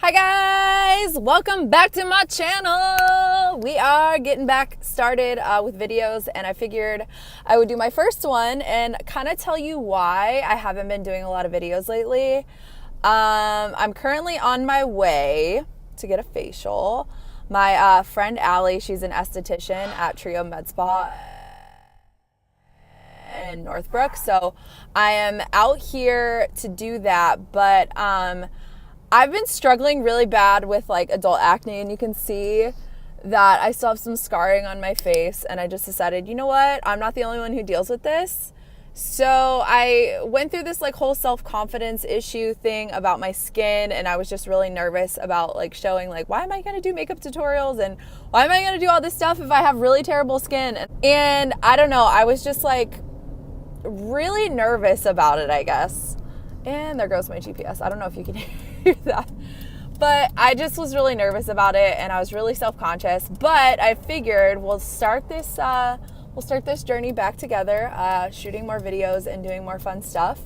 Hi guys, welcome back to my channel. We are getting back started with videos, and I figured I would do my first one and kind of tell you why I haven't been doing a lot of videos lately. I'm currently on my way to get a facial. My friend Allie, she's an esthetician at Trio Med Spa in Northbrook, so I am out here to do that, but I've been struggling really bad with like adult acne, and you can see that I still have some scarring on my face, and I just decided, you know what, I'm not the only one who deals with this. So I went through this like whole self-confidence issue thing about my skin, and I was just really nervous about like showing like, why am I going to do makeup tutorials and why am I going to do all this stuff if I have really terrible skin? And I don't know, I was just like really nervous about it, I guess. And there goes my GPS. I don't know if you can hear that. But I just was really nervous about it, and I was really self-conscious. But I figured we'll start this journey back together, shooting more videos and doing more fun stuff.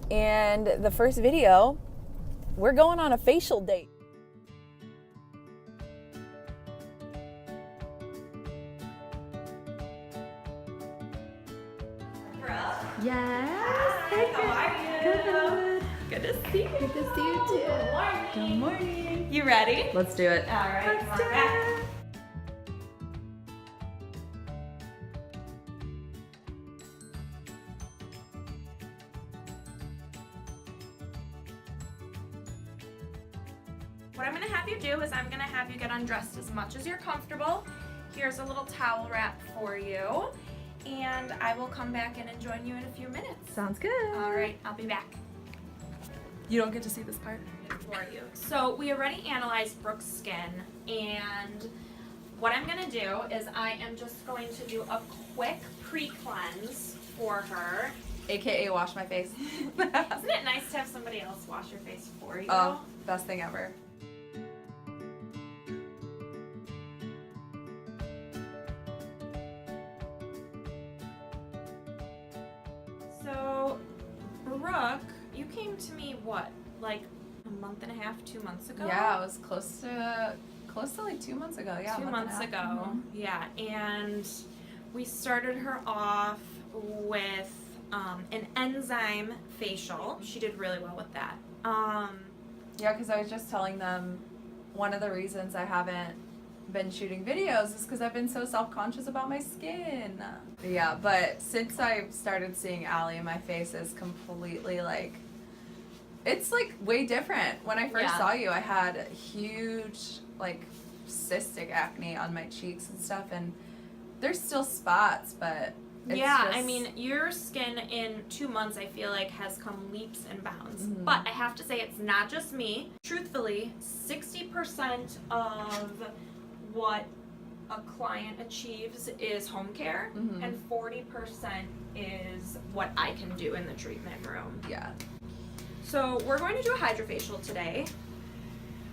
And the first video, we're going on a facial date. Yes. Hi, how are you? Good. Good to see you. Good to see you too. Good morning. Good morning. You ready? Let's do it. All right, Let's come do on back. it. What I'm gonna have you do is I'm gonna have you get undressed as much as you're comfortable. Here's a little towel wrap for you, and I will come back in and join you in a few minutes. Sounds good. All right, I'll be back. You don't get to see this part. For you. So we already analyzed Brooke's skin, and what I'm gonna do is I am just going to do a quick pre-cleanse for her. AKA wash my face. Isn't it nice to have somebody else wash your face for you? Oh, best thing ever. So, Brooke, you came to me what, like a month and a half, 2 months ago? Yeah, it was close to like 2 months ago. Yeah, 2 a month months and a half. ago. Mhm. Yeah, and we started her off with an enzyme facial. She did really well with that. Yeah, because I was just telling them one of the reasons I haven't been shooting videos is because I've been so self-conscious about my skin. Yeah, but since I started seeing Allie, my face is completely like, it's like way different. When I first Yeah. saw you, I had huge like cystic acne on my cheeks and stuff, and there's still spots, but it's yeah, just, I mean, your skin in 2 months, I feel like, has come leaps and bounds. Mhm. But I have to say, it's not just me. Truthfully, 60% of what a client achieves is home care, Mhm. and 40% is what I can do in the treatment room. yeah. So we're going to do a hydrofacial today.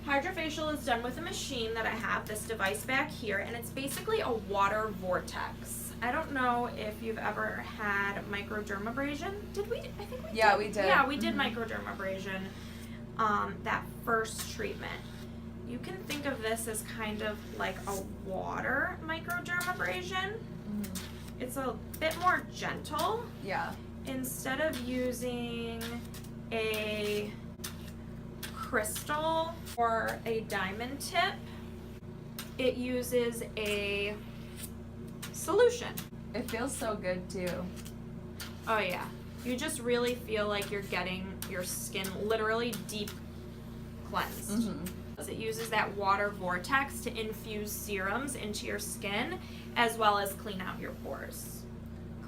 Hydrofacial is done with a machine that I have, this device back here, and it's basically a water vortex. I don't know if you've ever had microdermabrasion. Did we? I think we Yeah, did. we did. Yeah, we did Mhm. microdermabrasion that first treatment. You can think of this as kind of like a water microdermabrasion. Mhm. It's a bit more gentle. Yeah. Instead of using a crystal or a diamond tip, it uses a solution. It feels so good too. Oh yeah. You just really feel like you're getting your skin literally deep cleansed. Mhm. It uses that water vortex to infuse serums into your skin as well as clean out your pores.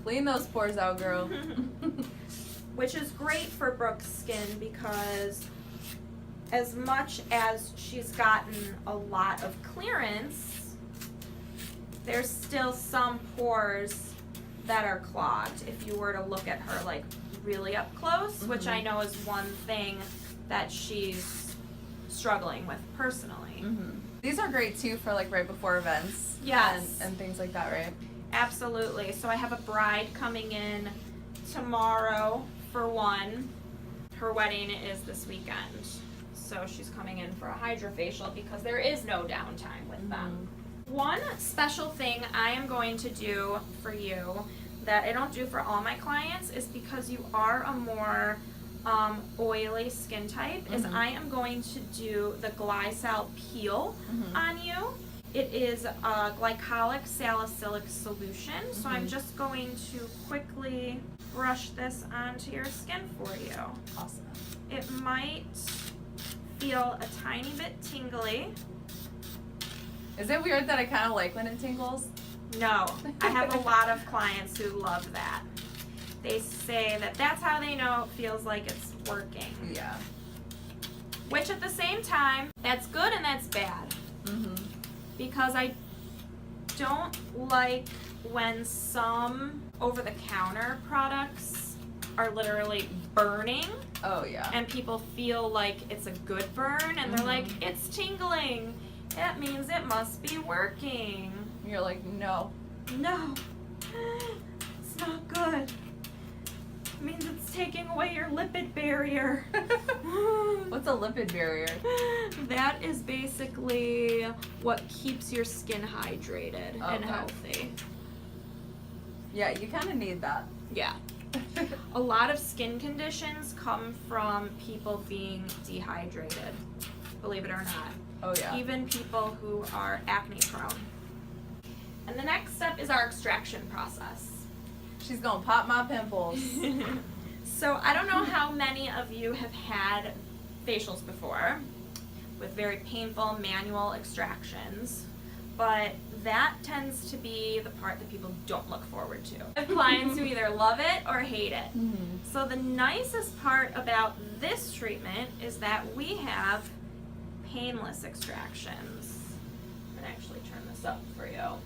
Clean those pores out, girl. Which is great for Brooke's skin because as much as she's gotten a lot of clearance, there's still some pores that are clogged if you were to look at her like really up close, which I know is one thing that she's struggling with personally. Mhm. These are great too for like right before events. Yes. And things like that, right? Absolutely. So I have a bride coming in tomorrow for one. Her wedding is this weekend. So she's coming in for a hydrofacial because there is no downtime with them. One special thing I am going to do for you that I don't do for all my clients is because you are a more oily skin type, is I am going to do the Glycol Peel on you. It is a glycolic salicylic solution, so I'm just going to quickly brush this onto your skin for you. Awesome. It might feel a tiny bit tingly. Is it weird that I kind of like when it tingles? No, I have a lot of clients who love that. They say that that's how they know it feels like it's working. Yeah. Which at the same time, that's good and that's bad. Because I don't like when some over-the-counter products are literally burning. Oh, yeah. And people feel like it's a good burn and they're like, it's tingling. That means it must be working. You're like, no. No, it's not good. It means it's taking away your lipid barrier. What's a lipid barrier? That is basically what keeps your skin hydrated and Okay. healthy. Yeah, you kind of need that. Yeah. A lot of skin conditions come from people being dehydrated, believe it or not. Oh, yeah. Even people who are acne prone. And the next step is our extraction process. She's gonna pop my pimples. So I don't know how many of you have had facials before with very painful manual extractions, but that tends to be the part that people don't look forward to. I have clients who either love it or hate it. So the nicest part about this treatment is that we have painless extractions. I'm gonna actually turn this up for you.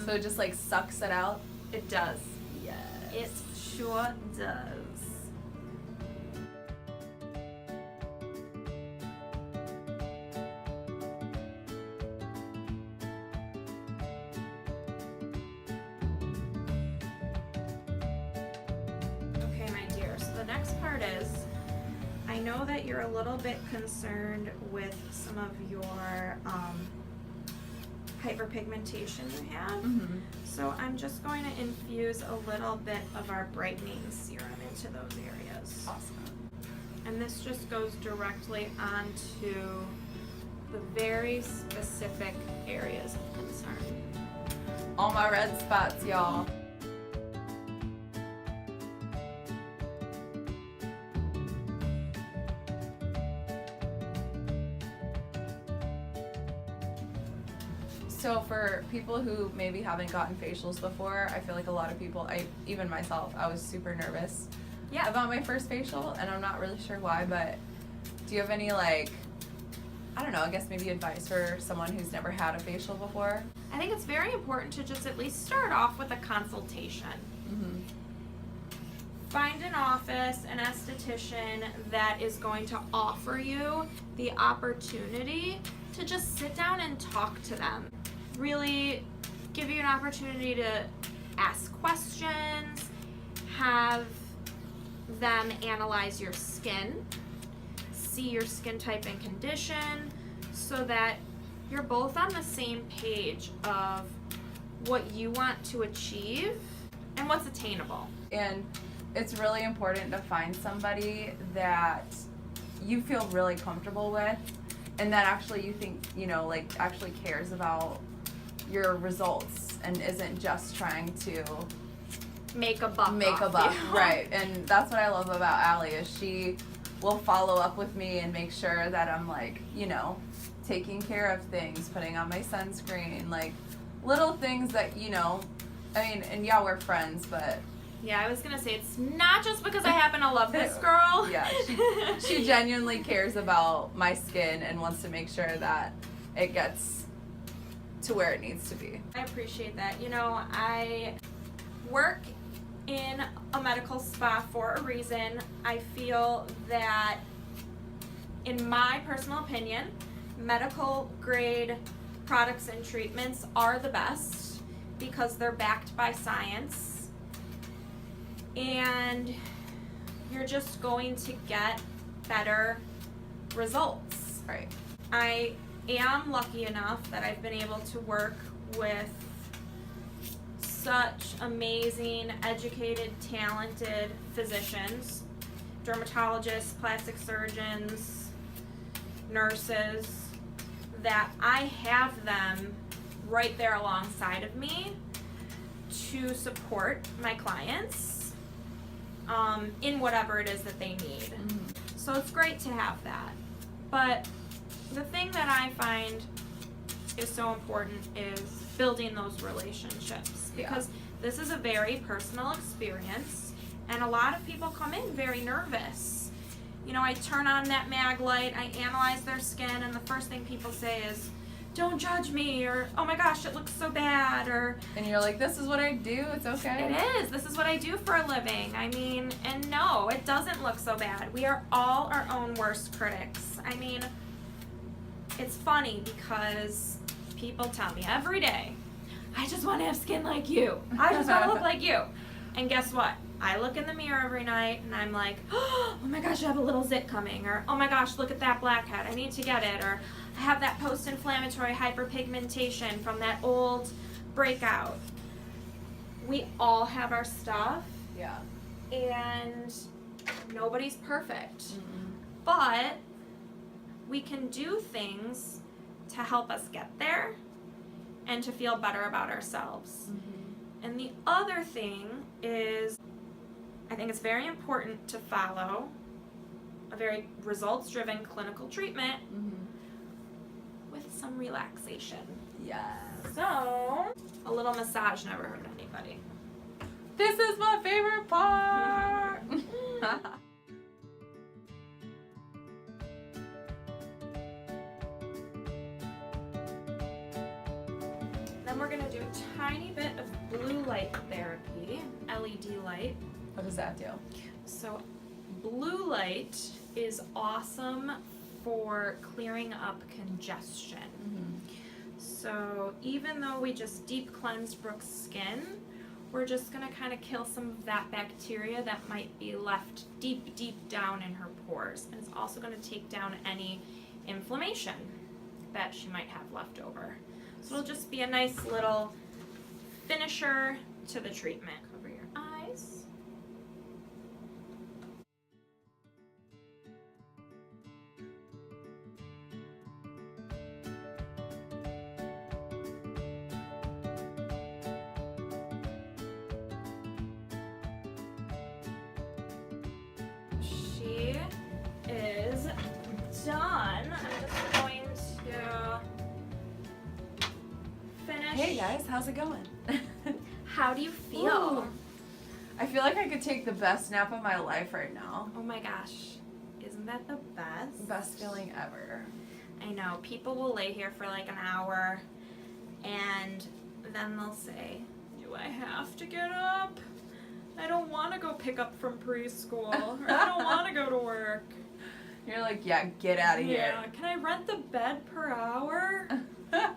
So it just like sucks it out? It does. Yes. It sure does. Okay, my dear, so the next part is, I know that you're a little bit concerned with some of your hyperpigmentation you have. So I'm just going to infuse a little bit of our brightening serum into those areas. Awesome. And this just goes directly onto the very specific areas of concern. All my red spots, y'all. So for people who maybe haven't gotten facials before, I feel like a lot of people, even myself, I was super nervous about my first facial, and I'm not really sure why, but do you have any, like, I don't know, I guess maybe advice for someone who's never had a facial before? I think it's very important to just at least start off with a consultation. Find an office, an esthetician that is going to offer you the opportunity to just sit down and talk to them. Really give you an opportunity to ask questions, have them analyze your skin, see your skin type and condition, so that you're both on the same page of what you want to achieve and what's attainable. And it's really important to find somebody that you feel really comfortable with and that actually you think, you know, like actually cares about your results and isn't just trying to Make a buck. Right. And that's what I love about Allie is she will follow up with me and make sure that I'm like, you know, taking care of things, putting on my sunscreen, like little things that, you know, I mean, and yeah, we're friends, but Yeah, I was gonna say it's not just because I happen to love this girl. yeah, she genuinely cares about my skin and wants to make sure that it gets to where it needs to be. I appreciate that. You know, I work in a medical spa for a reason. I feel that, in my personal opinion, medical grade products and treatments are the best because they're backed by science. And you're just going to get better results. Right. I am lucky enough that I've been able to work with such amazing, educated, talented physicians, dermatologists, plastic surgeons, nurses, that I have them right there alongside of me to support my clients in whatever it is that they need. So it's great to have that. But the thing that I find is so important is building those relationships, because this is a very personal experience, and a lot of people come in very nervous. You know, I turn on that mag light, I analyze their skin, and the first thing people say is, "Don't judge me," or "Oh my gosh, it looks so bad," or And you're like, this is what I do, it's okay. "It is, this is what I do for a living." I mean, and no, it doesn't look so bad. We are all our own worst critics. I mean, it's funny because people tell me every day, "I just want to have skin like you. I just want to look like you." And guess what? I look in the mirror every night and I'm like, "Oh my gosh, I have a little zit coming," or "Oh my gosh, look at that blackhead, I need to get it," or "I have that post-inflammatory hyperpigmentation from that old breakout." We all have our stuff, Yeah. and nobody's perfect. But we can do things to help us get there and to feel better about ourselves. And the other thing is, I think it's very important to follow a very results-driven clinical treatment with some relaxation. Yes. So, a little massage never hurt anybody. This is my favorite part. Then we're going to do a tiny bit of blue light therapy, LED light. What does that do? So blue light is awesome for clearing up congestion. So even though we just deep cleansed Brooke's skin, we're just going to kind of kill some of that bacteria that might be left deep, deep down in her pores. And it's also going to take down any inflammation that she might have left over. So it'll just be a nice little finisher to the treatment. Cover your eyes. She is done. I'm just going to finish. Hey guys, how's it going? How do you feel? Ooh. I feel like I could take the best nap of my life right now. Oh my gosh. Isn't that the best? Best feeling ever. I know. People will lay here for like an hour and then they'll say, "Do I have to get up? I don't want to go pick up from preschool. Or I don't want to go to work." You're like, yeah, get out of here. Yeah. Can I rent the bed per hour?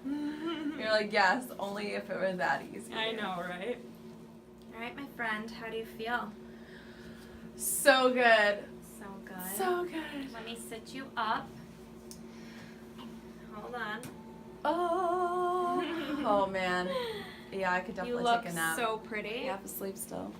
You're like, yes, only if it were that easy. I know, right? All right, my friend, how do you feel? So good. So good. So good. Let me sit you up. Hold on. Oh. Oh man. Yeah, I could You definitely look take a nap. so pretty. Half asleep still.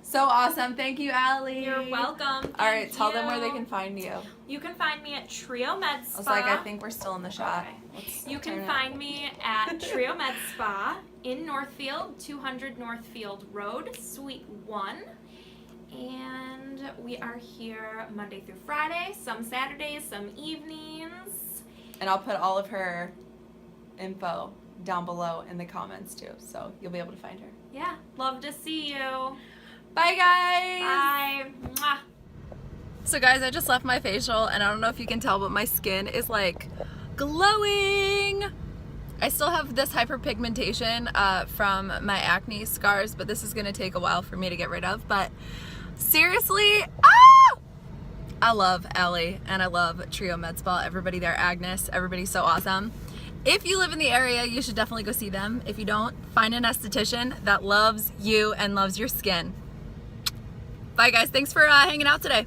So awesome. Thank you, Allie. You're welcome. All right, Thank tell them where you. they can find you. You can find me at Trio Med Spa. I was like, I think we're still in the shot. Okay. Let's You turn can it. find me at Trio Med Spa in Northfield, 200 Northfield Road, Suite 1. And we are here Monday through Friday, some Saturdays, some evenings. And I'll put all of her info down below in the comments too, so you'll be able to find her. Yeah, love to see you. Bye, guys. Bye. Mwah. So guys, I just left my facial and I don't know if you can tell, but my skin is like glowing. I still have this hyperpigmentation from my acne scars, but this is gonna take a while for me to get rid of. But seriously, I love Allie and I love Trio Med Spa. Everybody there, Agnes, everybody's so awesome. If you live in the area, you should definitely go see them. If you don't, find an esthetician that loves you and loves your skin. Bye guys, thanks for hanging out today.